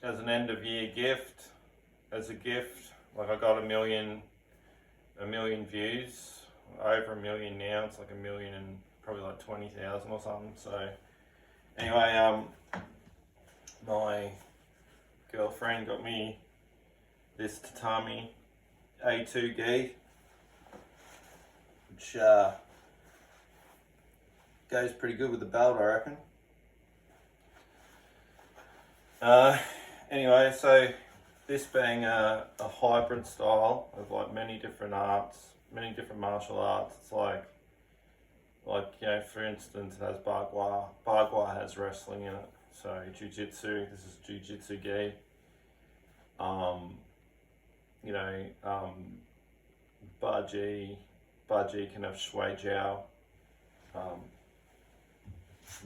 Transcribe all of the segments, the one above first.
as an end of year gift, as a gift. Like I got a million views, over 1 million now. It's like 1 million and probably like 20,000 or something. So anyway, my girlfriend got me this tatami A2 gi, which goes pretty good with the belt, I reckon. Anyway, so this being a hybrid style of like many different arts, many different martial arts, it's like you know, for instance, it has Bagua. Bagua has wrestling in it. So jiu-jitsu, this is jiu-jitsu gi. You know, Baji can have shui jiao.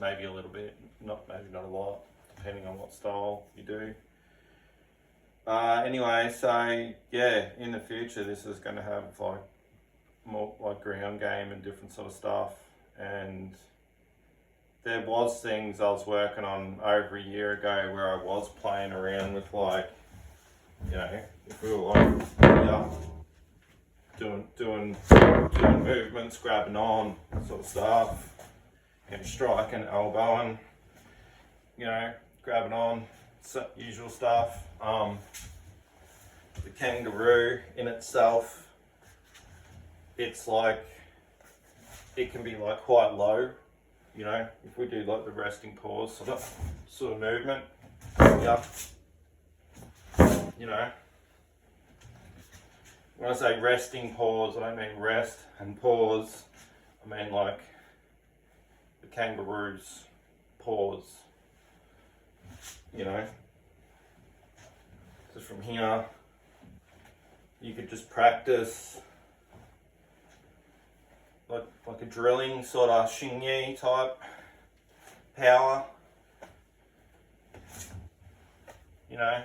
Maybe a little bit, maybe not a lot, depending on what style you do. Anyway, so yeah, in the future this is going to have like more like ground game and different sort of stuff. And there was things I was working on over a year ago where I was playing around with, like, you know, if we were like, yeah, doing movements, grabbing on, sort of stuff, and striking, elbowing, you know, grabbing on, usual stuff. The kangaroo in itself, it's like, it can be like quite low, you know, if we do like the resting pause sort of movement, yep. You know, when I say resting pause, I don't mean rest and pause, I mean like the kangaroo's pause, you know. So from here, you could just practice like a drilling sort of Hsing I type power, you know,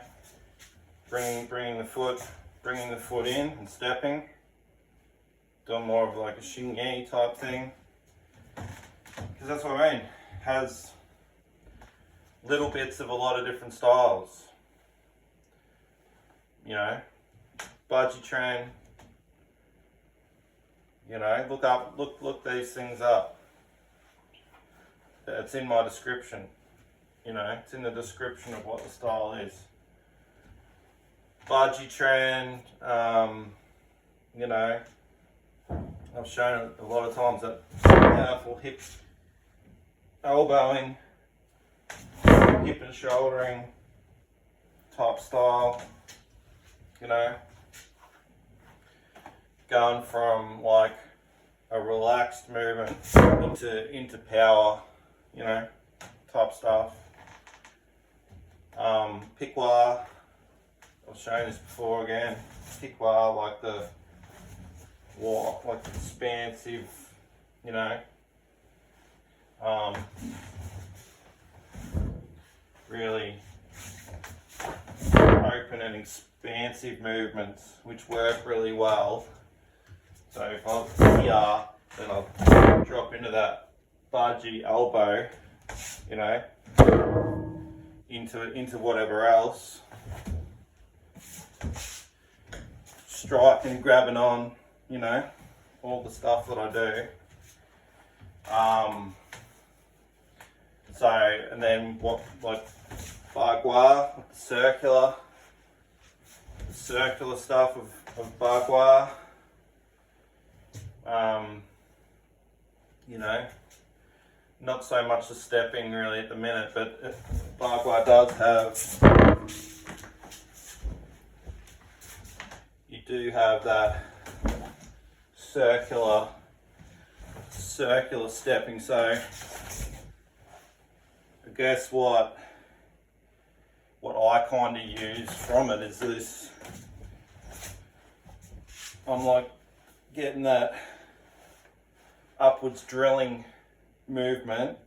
bringing the foot in and stepping, doing more of like a Hsing I type thing, because that's what I mean, has little bits of a lot of different styles, you know. Bajiquan, you know, look these things up. It's in my description, you know, it's in the description of what the style is. Bajiquan, you know, I've shown it a lot of times, that powerful hip elbowing, hip and shouldering type style, you know, going from like a relaxed movement into power, you know, type stuff. Piquazhang, I've shown this before again. Piquazhang, like the expansive, you know, really open and expansive movements which work really well. So if I'm here, then I'll drop into that Baji elbow, you know, into whatever else, striking, grabbing on, you know, all the stuff that I do. So, and then what, like Baguazhang, circular stuff of Baguazhang. You know, not so much the stepping really at the minute, but Baguazhang does have, you do have that circular stepping. So I guess what I kind of use from it is this, I'm like getting that upwards drilling movement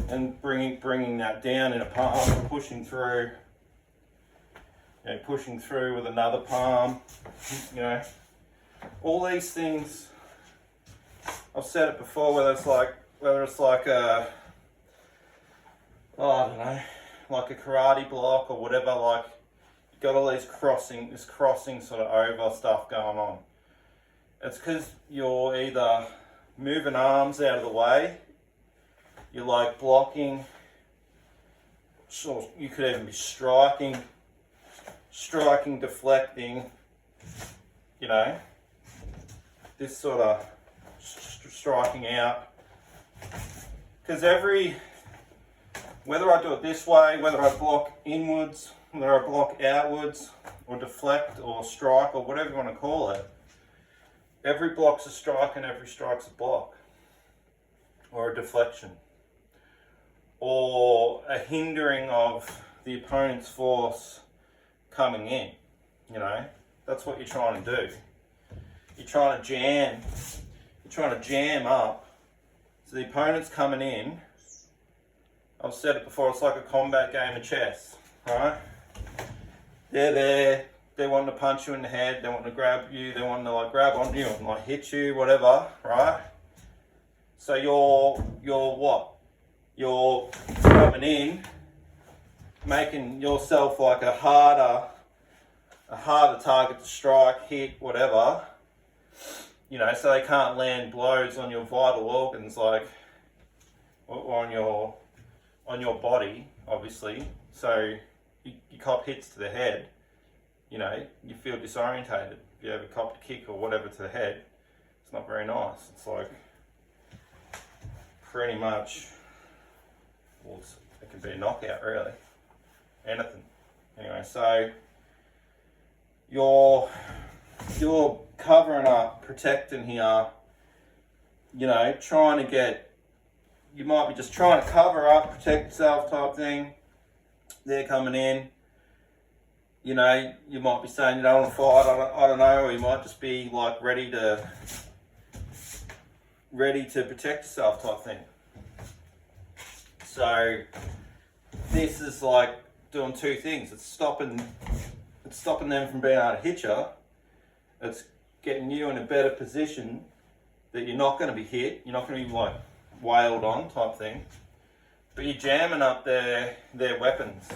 and bringing that down in a palm, pushing through, you know, pushing through with another palm, you know. All these things, I've said it before, whether it's like a, oh, I don't know, like a karate block or whatever, like you got all this crossing sort of over stuff going on. It's because you're either moving arms out of the way, you're like blocking, so you could even be striking, deflecting, you know, this sort of striking out. Because whether I do it this way, whether I block inwards, whether I block outwards, or deflect, or strike, or whatever you want to call it, every block's a strike and every strike's a block, or a deflection, or a hindering of the opponent's force coming in. You know, that's what you're trying to do. You're trying to jam up. So the opponent's coming in. I've said it before, it's like a combat game of chess, right? They're there, they want to punch you in the head, they want to grab you, they want to like grab on you and like hit you, whatever, right? So you're what? You're coming in, making yourself like a harder target to strike, hit, whatever. You know, so they can't land blows on your vital organs, like, or on your body, obviously. So you cop hits to the head, you know, you feel disorientated. If you ever cop a kick or whatever to the head, it's not very nice. It's like pretty much, well, it can be a knockout, really. Anything. Anyway, so you're covering up, protecting here, you know, you might be just trying to cover up, protect yourself type thing. They're coming in, you know, you might be saying you don't want to fight, I don't know, or you might just be like ready to protect yourself type thing. So this is like doing two things. It's stopping them from being able to hit you. It's getting you in a better position that you're not going to be hit, you're not going to be like wailed on type thing, but you're jamming up their weapons.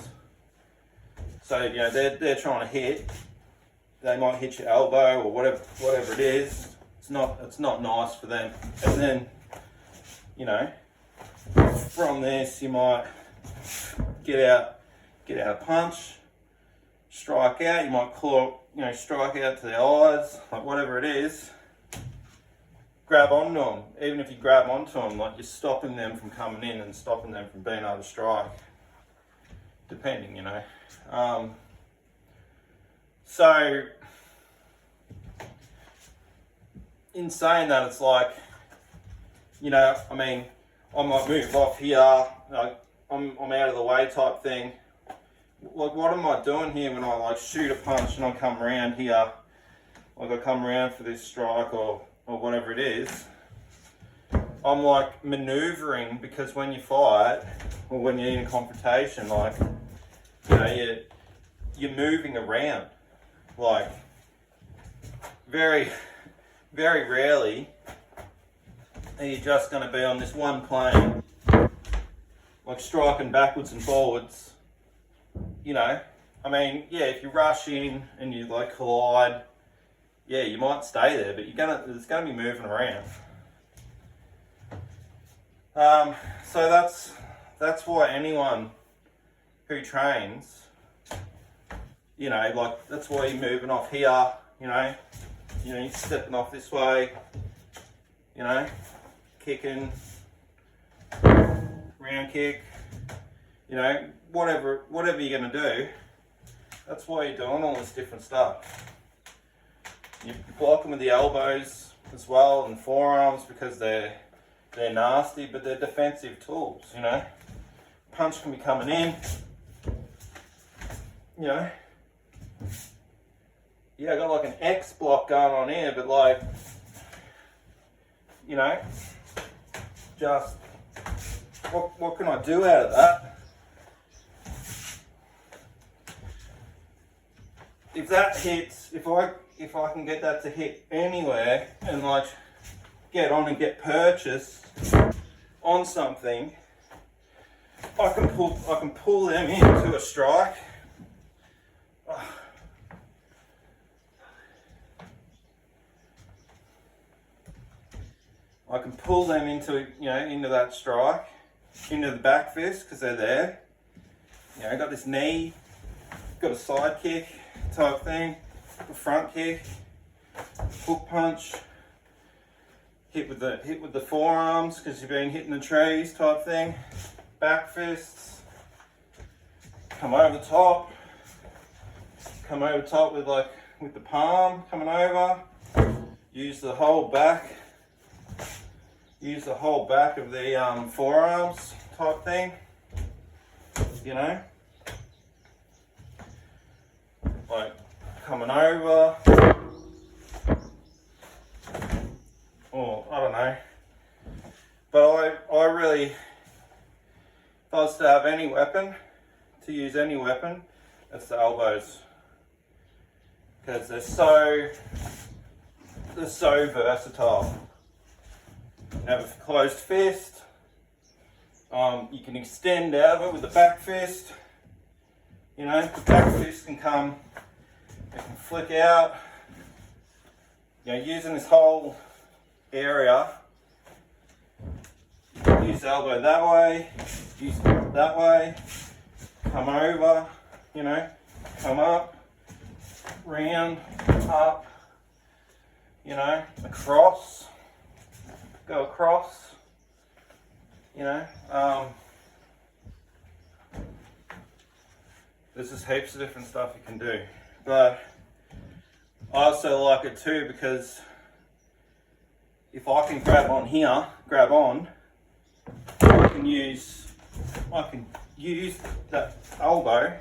So, you know, they're trying to hit, they might hit your elbow or whatever it is. It's not nice for them. And then, you know, from this you might get out a punch, strike out, you might claw, you know, strike out to the eyes, like whatever it is. Grab onto them. Even if you grab onto them, like you're stopping them from coming in and stopping them from being able to strike, depending, you know. So in saying that, it's like, you know, I mean, I might move off here, like I'm out of the way type thing. Like, what am I doing here when I like shoot a punch and I come around here, like I come around for this strike or whatever it is? I'm like maneuvering, because when you fight or when you're in a confrontation, like, you know, you're moving around. Like, very, very rarely are you just going to be on this one plane, like striking backwards and forwards. You know, I mean, yeah, if you rush in and you like collide, yeah, you might stay there, but it's gonna be moving around. So that's why anyone who trains, you know, like that's why you're moving off here, you know, you're stepping off this way, you know, kicking, round kick, you know, whatever you're gonna do. That's why you're doing all this different stuff. You block them with the elbows as well and forearms, because they're nasty, but they're defensive tools, you know. Punch can be coming in, you know. Yeah, I got like an X block going on here, but like, you know, just what can I do out of that? If that hits, if I can get that to hit anywhere and like get on and get purchase on something, I can pull them into a strike. I can pull them into, into that strike, into the back fist because they're there. I got this knee, got a side kick type thing, a front kick, hook punch, hit with the forearms because you've been hitting the trees type thing, back fists, come over the top with the palm coming over, use the whole back of the forearms type thing, like coming over, or I don't know, but I really, if I was to have any weapon, to use any weapon, it's the elbows, because they're so versatile. You have a closed fist, you can extend out of it with the back fist, the back fist can come, it can flick out, using this whole area, use the elbow that way, use it that way, come over, come up, round, up, across, go across, there's just heaps of different stuff you can do. But I also like it too because if I can grab on, I can use that elbow,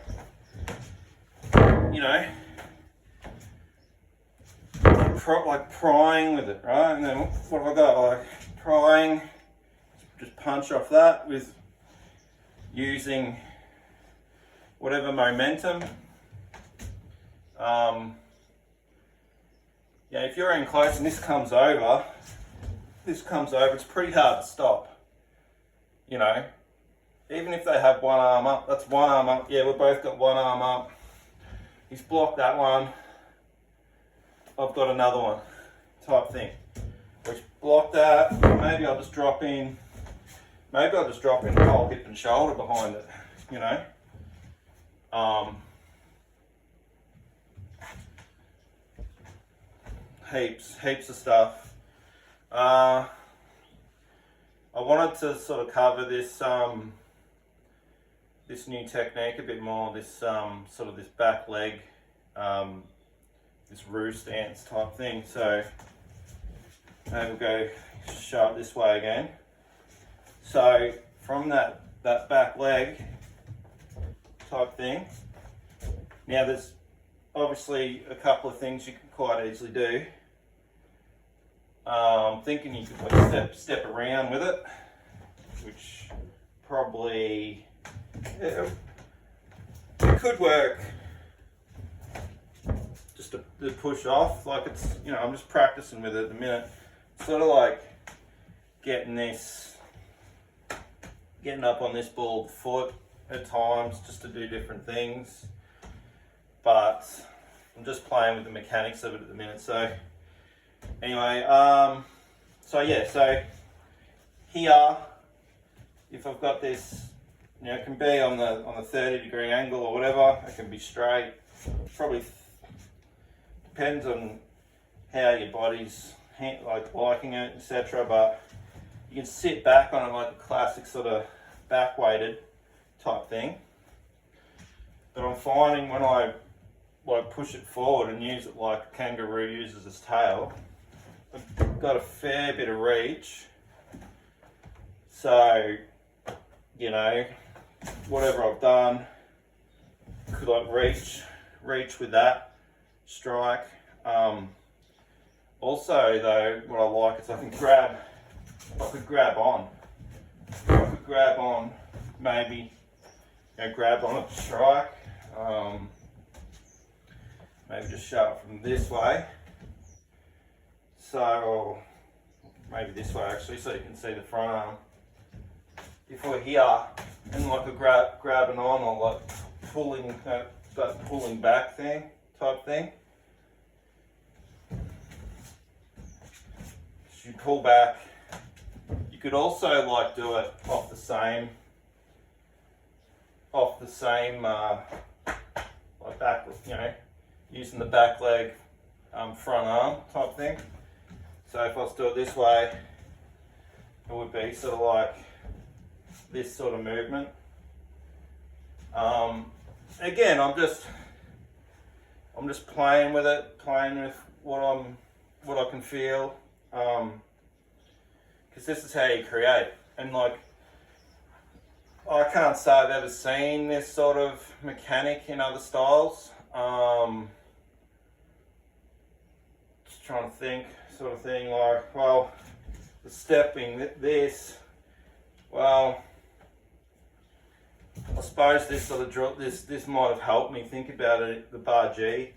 like prying with it, right? And then what have I got? Like prying, just punch off that with using whatever momentum. If you're in close and this comes over, it's pretty hard to stop. Even if they have one arm up, that's one arm up. Yeah, we've both got one arm up. He's blocked that one. I've got another one, type thing. Which block that. Maybe I'll just drop in. Maybe I'll just drop in the whole hip and shoulder behind it. Heaps of stuff. I wanted to sort of cover this this new technique a bit more. This sort of this back leg, this roo stance type thing. So maybe we'll go show it this way again. So from that back leg type thing. Now there's obviously a couple of things you can quite easily do. I'm thinking you could like step around with it, which probably it could work. Just to push off, like it's I'm just practicing with it at the minute. Sort of like getting up on this bald foot at times just to do different things, but I'm just playing with the mechanics of it at the minute. So anyway, so here, if I've got this, it can be on the 30-degree angle or whatever. It can be straight. Probably depends on how your body's liking it, etc. But you can sit back on it like a classic sort of back weighted type thing. But I'm finding when I push it forward and use it like a kangaroo uses its tail, I've got a fair bit of reach. So, whatever I've done, could like reach with that strike. Also though, what I like is I could grab on, maybe, grab on a strike. Maybe just show it from this way. So, or maybe this way actually, so you can see the front arm. If we're here, and like a grabbing on or like pulling that pulling back thing type thing. You pull back. You could also like do it off the same like back, you know, using the back leg, front arm type thing. So if I was to do it this way, it would be sort of like this sort of movement. Again, I'm just playing with it, playing with what I can feel, because this is how you create. And like, I can't say I've ever seen this sort of mechanic in other styles. Just trying to think, sort of thing, like, well, the stepping, this, well, I suppose this sort of this might have helped me think about it, the Baji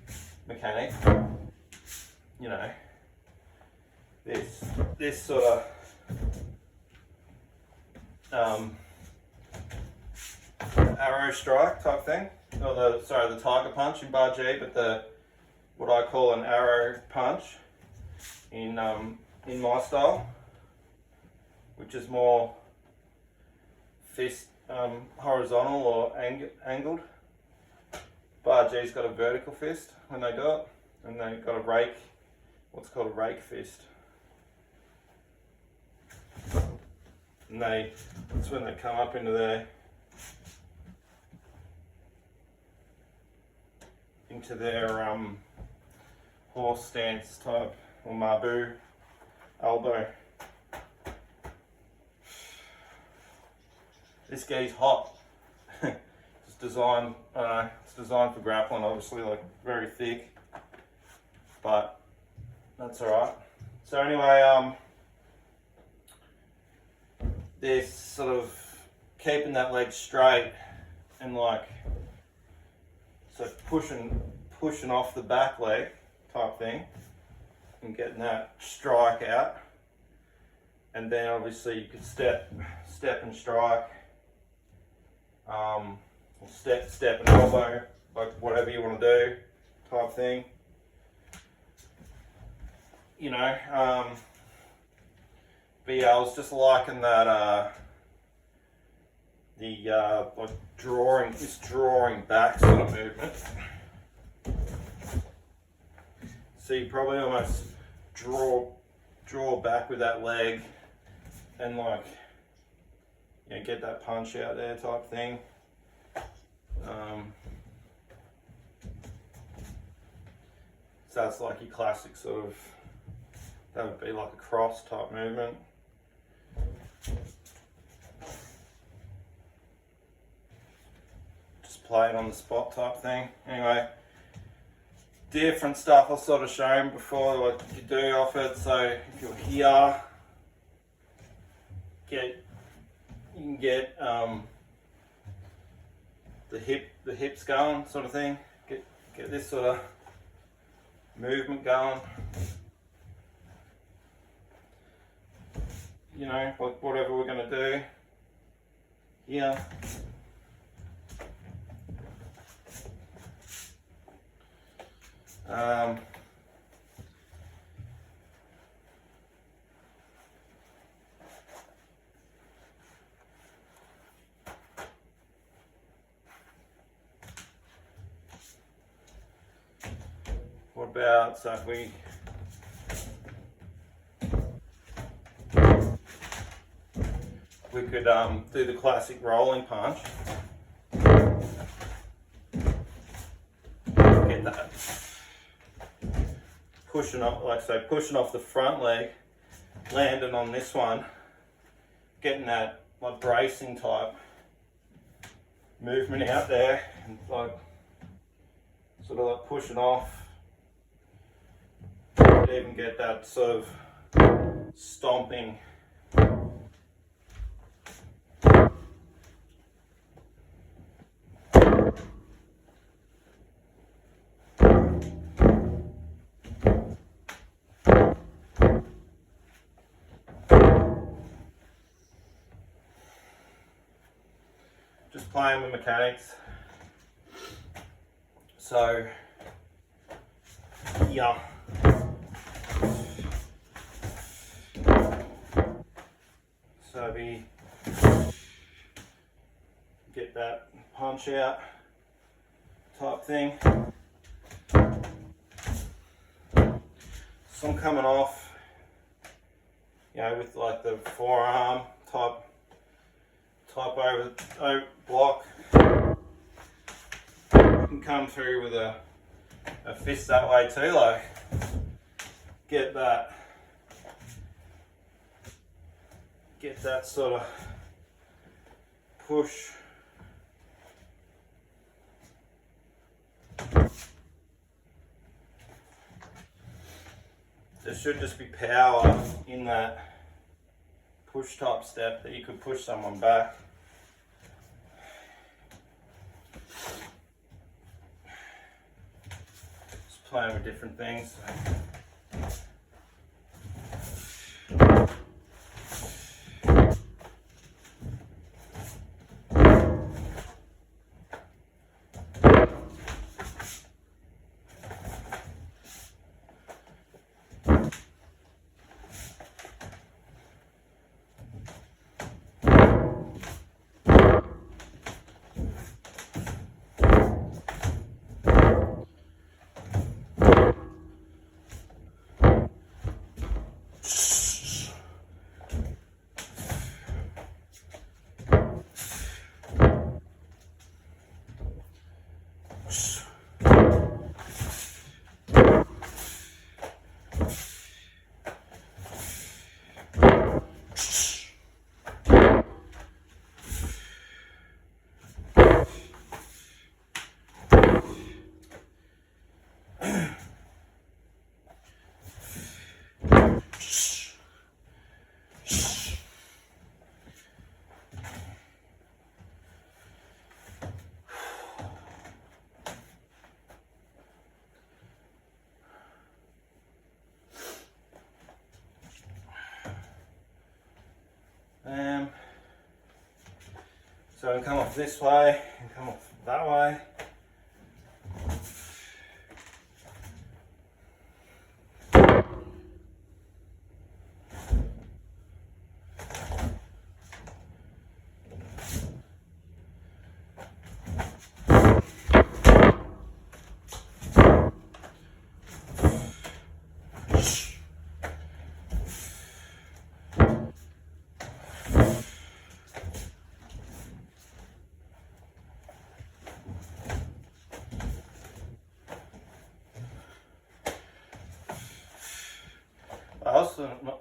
mechanic. You know, this sort of arrow strike type thing, or the tiger punch in Baji, but what I call an arrow punch in my style, which is more fist horizontal or angled. Baji's got a vertical fist when they do it, and they've got a rake, what's called a rake fist. And that's when they come up into their horse stance type, or mabu elbow. This guy's hot. It's designed for grappling, obviously, like very thick, but that's alright. So anyway, this sort of keeping that leg straight and like, so pushing off the back leg type thing and getting that strike out. And then obviously you could step and strike, step and elbow, like whatever you want to do type thing. You know, but yeah, I was just liking that, like drawing back sort of movement. So you probably almost draw back with that leg and like, you know, get that punch out there type thing. So that's like your classic sort of, that would be like a cross type movement. Just play it on the spot type thing. Anyway, different stuff I've sort of shown before, like you do off it. So if you're here, you can get the hips going, sort of thing. Get this sort of movement going. You know, like whatever we're going to do here. What about, so if we could do the classic rolling punch. Get that pushing up, like so, pushing off the front leg, landing on this one, getting that like bracing type movement out there, and like sort of like pushing off. You could even get that sort of stomping. just playing with mechanics. So, yeah. So we get that punch out type thing. Some coming off, you know, with like the forearm type over block. You can come through with a fist that way too, like get that sort of push. There should just be power in that push type step that you could push someone back. Just playing with different things. So I can come off this way and come off that way.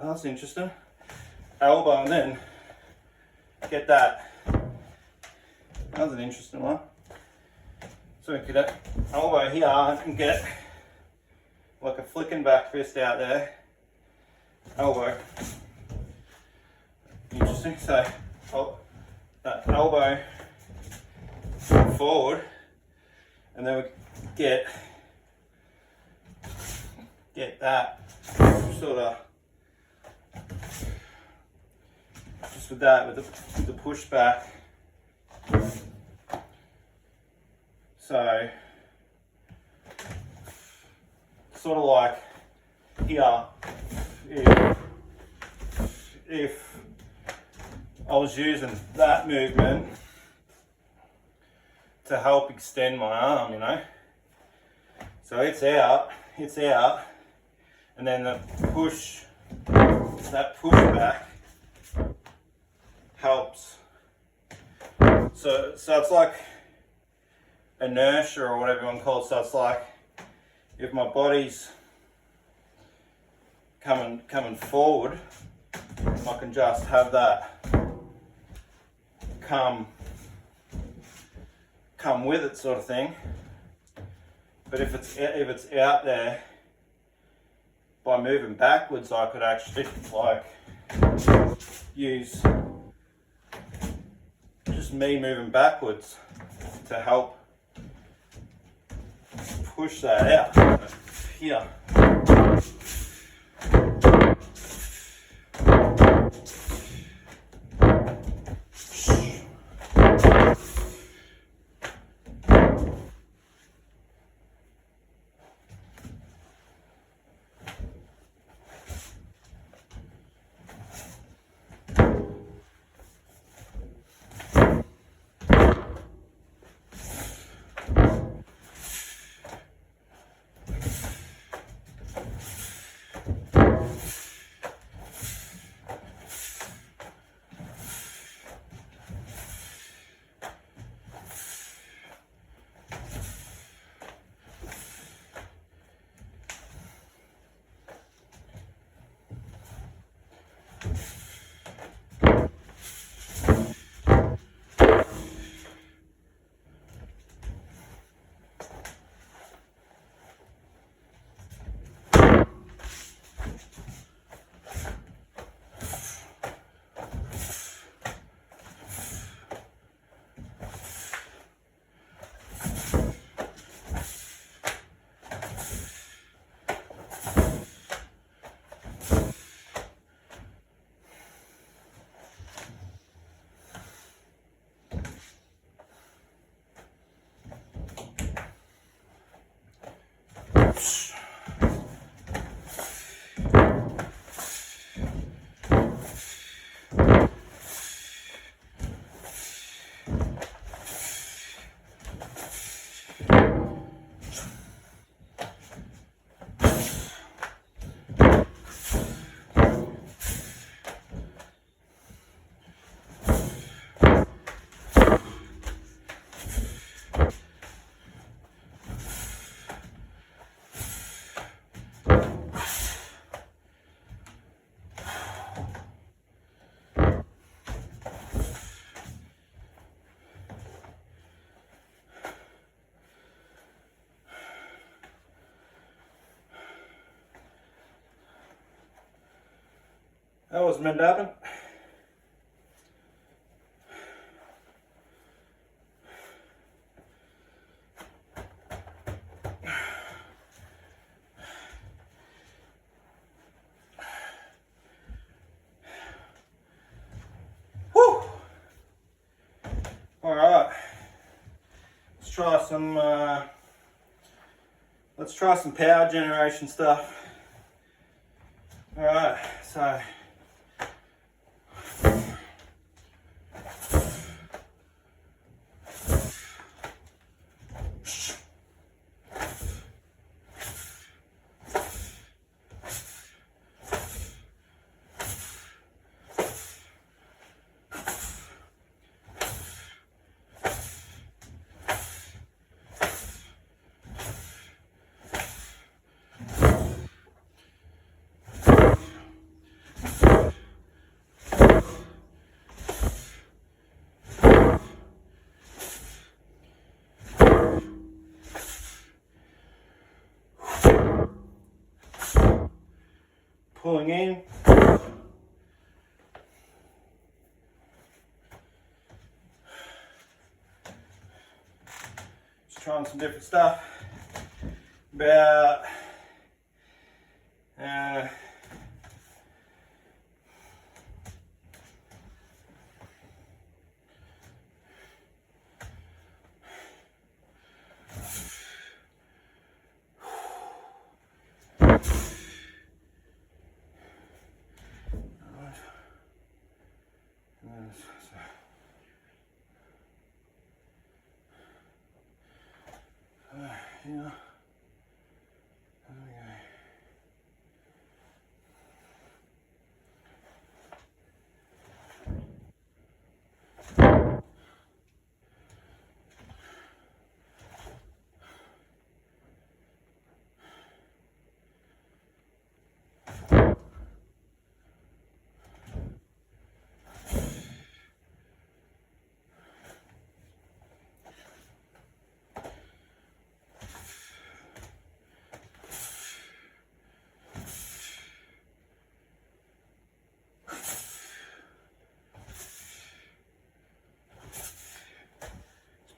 That's interesting. Elbow and then get that. That was an interesting one. So we could elbow here and get like a flicking back fist out there. Elbow. Interesting. So that elbow forward, and then we get that sort of just with that with the push back. So sort of like here, if I was using that movement to help extend my arm, you know. So it's out, and then the push, that push back helps. So it's like inertia or whatever you want to call it. So it's like if my body's coming forward, I can just have that come with it, sort of thing. But if it's out there, by moving backwards, I could actually like use just me moving backwards to help push that out here. That was meant to happen. Woo! Alright. Let's try some power generation stuff. Alright, so pulling in. Just trying some different stuff. About yeah.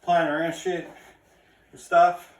Playing around shit with stuff.